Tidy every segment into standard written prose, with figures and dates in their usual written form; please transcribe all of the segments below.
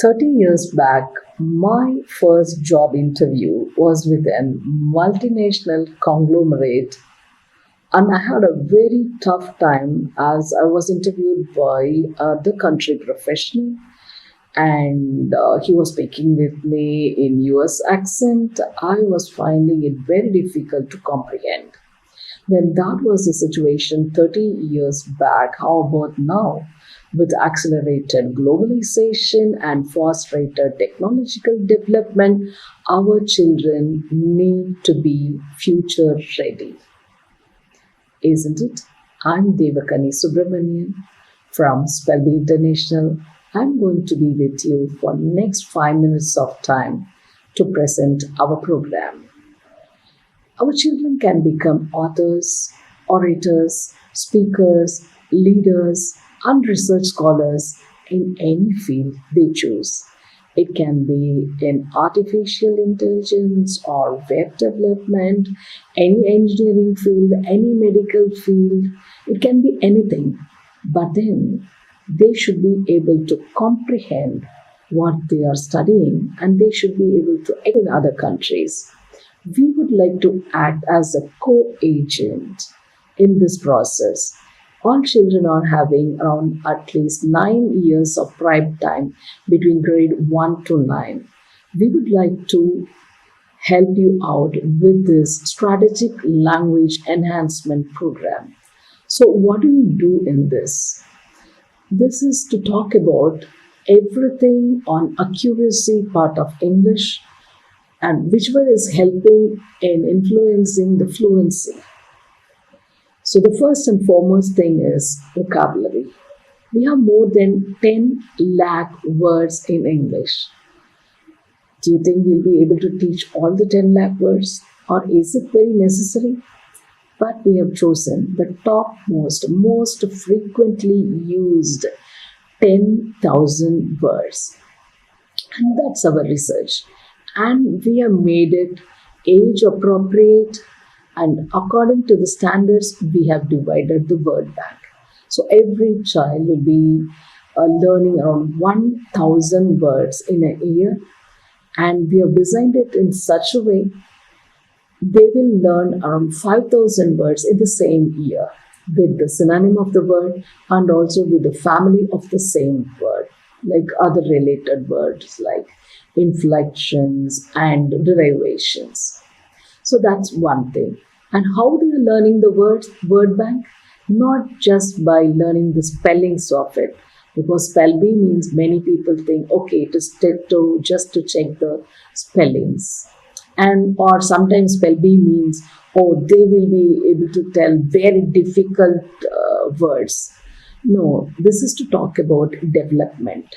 30 years back, my first job interview was with a multinational conglomerate, and I had a very tough time as I was interviewed by the country professional, and he was speaking with me in US accent. I was finding it very difficult to comprehend. When that was the situation 30 years back, how about now? With accelerated globalization and fast rate technological development, our children need to be future ready, isn't it? I'm Devakanni Subramanian from SpellBee International. I'm going to be with you for next 5 minutes of time to present our program. Our children can become authors, orators, speakers, leaders, and research scholars in any field they choose. It can be in artificial intelligence or web development, any engineering field, any medical field. It can be anything. But then they should be able to comprehend what they are studying, and they should be able to act in other countries. We would like to act as a co-agent in this process. All children are having around at least 9 years of prime time between grade 1 to 9. We would like to help you out with this strategic language enhancement program. So, what do we do in this? This is to talk about everything on accuracy part of English, and which one is helping in influencing the fluency. So the first and foremost thing is vocabulary. We have more than 10 lakh words in English. Do you think we'll be able to teach all the 10 lakh words, or is it very necessary? But we have chosen the topmost, most frequently used 10,000 words. And that's our research. And we have made it age appropriate, and according to the standards, we have divided the word bank. So every child will be learning around 1,000 words in a year, and we have designed it in such a way they will learn around 5,000 words in the same year with the synonym of the word and also with the family of the same word, like other related words like inflections and derivations. So that's one thing. And how they are learning the word bank? Not just by learning the spellings of it, because SpellBee means many people think, okay, it is just to check the spellings. And or sometimes SpellBee means, oh, they will be able to tell very difficult words. No, this is to talk about development.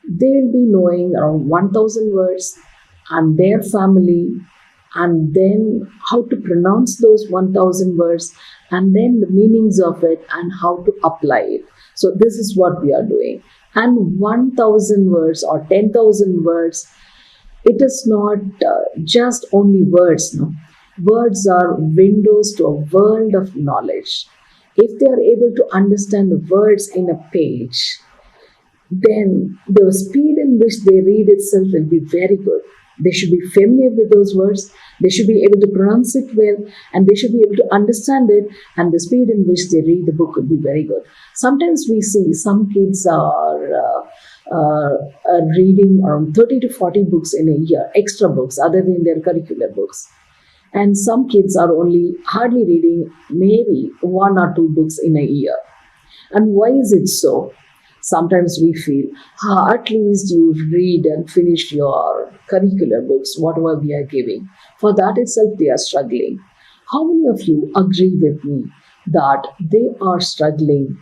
They will be knowing around 1,000 words and their family, and then how to pronounce those 1,000 words, and then the meanings of it and how to apply it. So this is what we are doing. And 1,000 words or 10,000 words, it is not just only words. No, words are windows to a world of knowledge. If they are able to understand the words in a page, then the speed in which they read itself will be very good. They should be familiar with those words, they should be able to pronounce it well, and they should be able to understand it, and the speed in which they read the book would be very good. Sometimes we see some kids are reading around 30 to 40 books in a year, extra books other than their curricular books. And some kids are only hardly reading maybe 1 or 2 books in a year. And why is it so? Sometimes we feel, at least you read and finish your curricular books, whatever we are giving. For that itself, they are struggling. How many of you agree with me that they are struggling?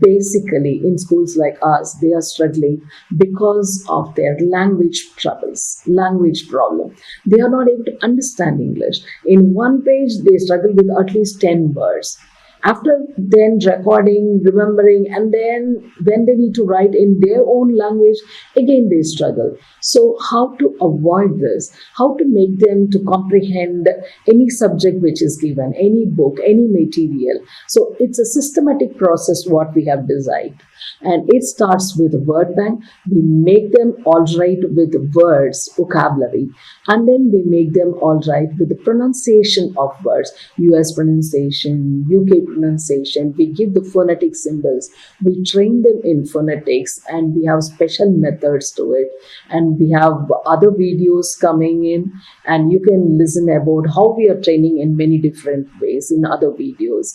Basically, in schools like us, they are struggling because of their language troubles, language problem. They are not able to understand English. In one page, they struggle with at least 10 words. After then recording, remembering, and then when they need to write in their own language, again they struggle. So how to avoid this? How to make them to comprehend any subject which is given, any book, any material? So it's a systematic process what we have designed. And it starts with a word bank. We make them all right with words, vocabulary, and then we make them all right with the pronunciation of words, US pronunciation, UK pronunciation. We give the phonetic symbols. We train them in phonetics, and we have special methods to it. And we have other videos coming in, and you can listen about how we are training in many different ways in other videos.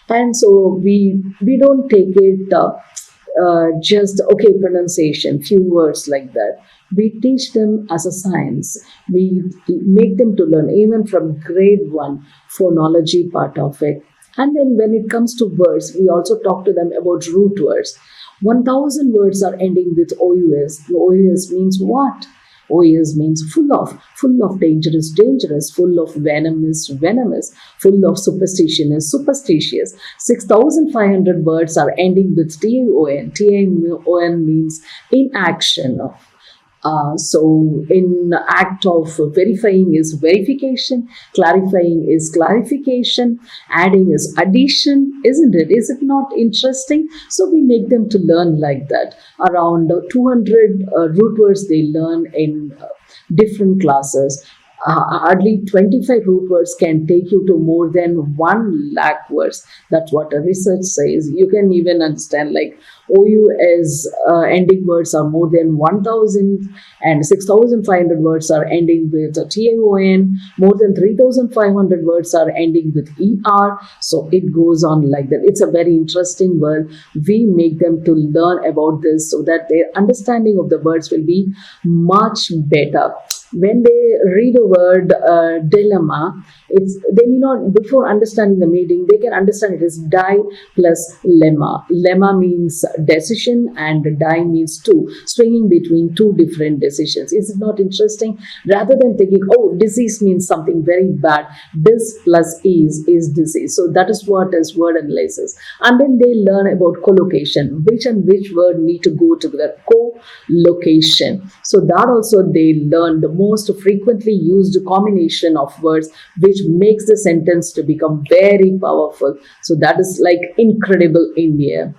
And so we don't take it just okay pronunciation, few words like that. We teach them as a science. We make them to learn even from grade 1 phonology part of it. And then when it comes to words, we also talk to them about root words. 1000 words are ending with OUS. The OUS means what? OUS means full of dangerous, dangerous, full of venomous, venomous, full of superstition is superstitious. 6,500 words are ending with TAON. TAON means in action. So in act of verifying is verification, clarifying is clarification, adding is addition, isn't it? Is it not interesting? So we make them to learn like that. Around 200 root words they learn in different classes. Hardly 25 root words can take you to more than 1 lakh words. That's what a research says. You can even understand like OUS ending words are more than 1,000, and 6,500 words are ending with a TAON. More than 3,500 words are ending with ER. So it goes on like that. It's a very interesting word. We make them to learn about this so that their understanding of the words will be much better. When they read a word dilemma, they may not, before understanding the meaning, they can understand it as die plus lemma. Lemma means decision and die means two, swinging between two different decisions. Is it not interesting? Rather than thinking, oh, disease means something very bad, dis plus is disease. So that is what is word analysis. And then they learn about collocation, which and which word need to go together, collocation. So that also they learn the most frequently used combination of words which makes the sentence to become very powerful. So that is like incredible in here.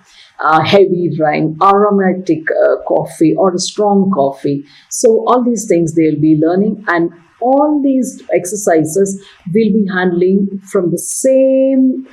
Heavy rain, aromatic coffee or a strong coffee. So all these things they'll be learning, and all these exercises will be handling from the same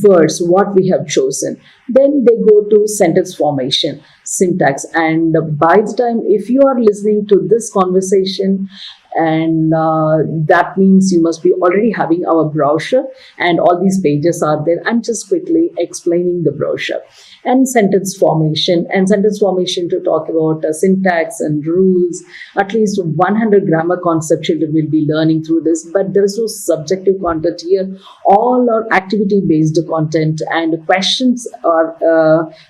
words what we have chosen. Then they go to sentence formation, syntax, and by the time if you are listening to this conversation, and that means you must be already having our brochure and all these pages are there. I'm just quickly explaining the brochure. And sentence formation to talk about syntax and rules. At least 100 grammar concept children will be learning through this, but there is no subjective content here. All are activity based content, and questions are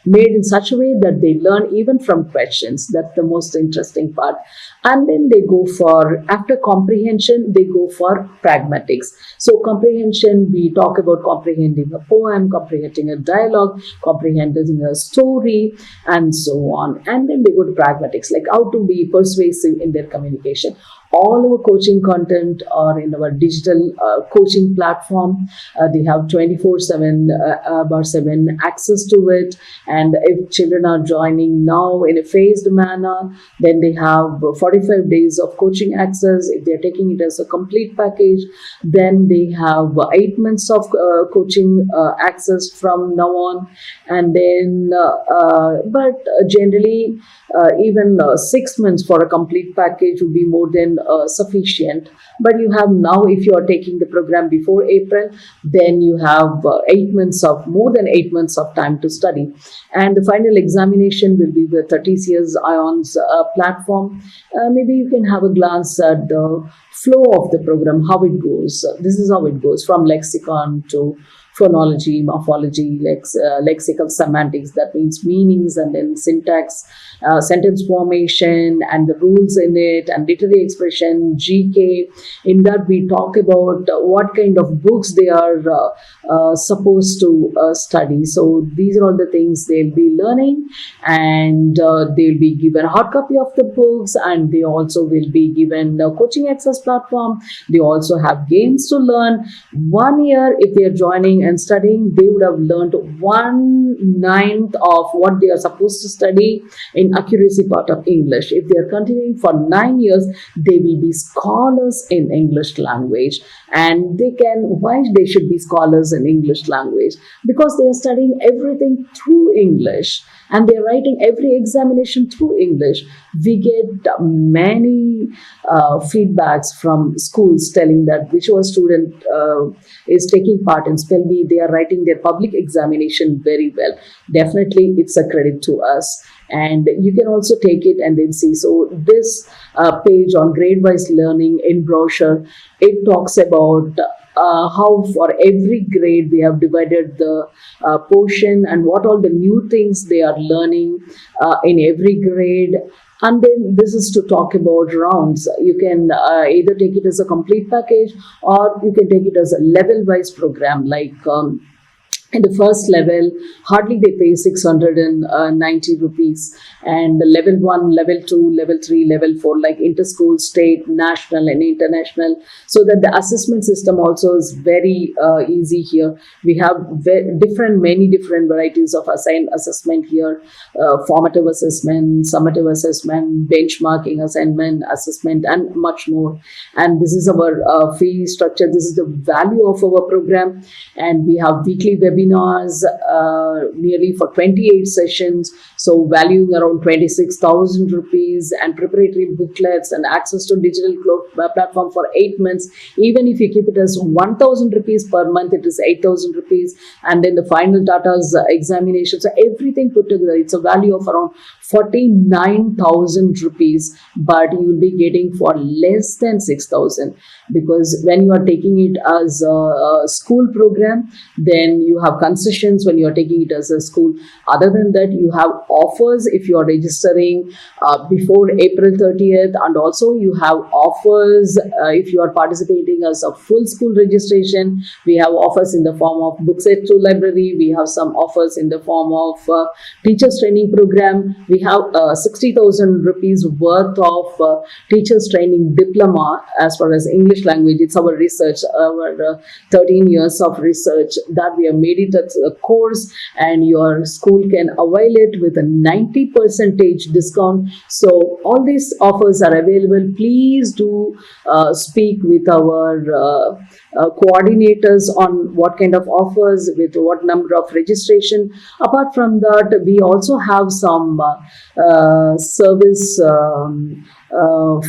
made in such a way that they learn even from questions. That's the most interesting part. And then they go for, after comprehension, they go for pragmatics. So comprehension, we talk about comprehending a poem, comprehending a dialogue, comprehending a story, and so on. And then they go to pragmatics, like how to be persuasive in their communication. All our coaching content are in our digital coaching platform. They have 24/7 access to it. And if children are joining now in a phased manner, then they have 45 days of coaching access. If they're taking it as a complete package, then they have 8 months of coaching access from now on. And then, but generally, even 6 months for a complete package would be more than sufficient. But you have now, if you are taking the program before April, then you have 8 months of, more than 8 months of time to study. And the final examination will be with TCS IONS platform. Maybe you can have a glance at the flow of the program, how it goes. This is how it goes from lexicon to phonology, morphology, lexical semantics, that means meanings, and then syntax, sentence formation, and the rules in it, and literary expression, GK. In that, we talk about what kind of books they are supposed to study. So these are all the things they'll be learning, and they'll be given a hard copy of the books, and they also will be given the coaching access platform. They also have games to learn. 1 year, if they are joining going and studying, they would have learned 1/9 of what they are supposed to study in accuracy part of English. If they are continuing for 9 years, they will be scholars in English language. And why they should be scholars in English language? Because they are studying everything through English and they are writing every examination through English. We get many feedbacks from schools telling that whichever student is taking part in SpellBee, they are writing their public examination very well. Definitely, it's a credit to us. And you can also take it and then see. So this page on grade-wise learning in brochure, it talks about how for every grade we have divided the portion and what all the new things they are learning in every grade. And then this is to talk about rounds. You can either take it as a complete package or you can take it as a level-wise program. Like in the first level, hardly they pay 690 rupees. And level 1, level 2, level 3, level 4, like inter-school, state, national and international. So that the assessment system also is very easy here. We have many different varieties of assessment here. Formative assessment, summative assessment, benchmarking assignment, assessment and much more. And this is our fee structure. This is the value of our program. And we have weekly webinars nearly for 28 sessions. So valuing around 26,000 rupees and preparatory booklets and access to digital platform for 8 months. Even if you keep it as 1,000 rupees per month, it is 8,000 rupees. And then the final Tata's examination. So everything put together, it's a value of around 49,000 rupees, but you will be getting for less than 6,000, because when you are taking it as a school program, then you have concessions when you are taking it as a school. Other than that, you have offers if you are registering before April 30th, and also you have offers if you are participating as a full school registration. We have offers in the form of books at through library. We have some offers in the form of teachers training program. We have 60,000 rupees worth of teachers training diploma as far as English language. It's our research, our 13 years of research that we have made it as a course, and your school can avail it with a 90% discount. So all these offers are available. Please do speak with our coordinators on what kind of offers, with what number of registration. Apart from that, we also have some service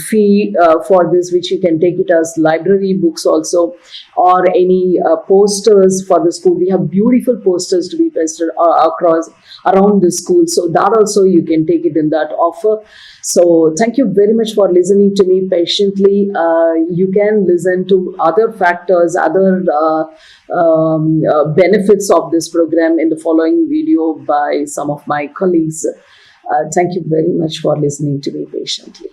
fee for this, which you can take it as library books also, or any posters for the school. We have beautiful posters to be pasted around the school, so that also you can take it in that offer. So thank you very much for listening to me patiently. You can listen to other factors, other benefits of this program in the following video by some of my colleagues. Thank you very much for listening to me patiently.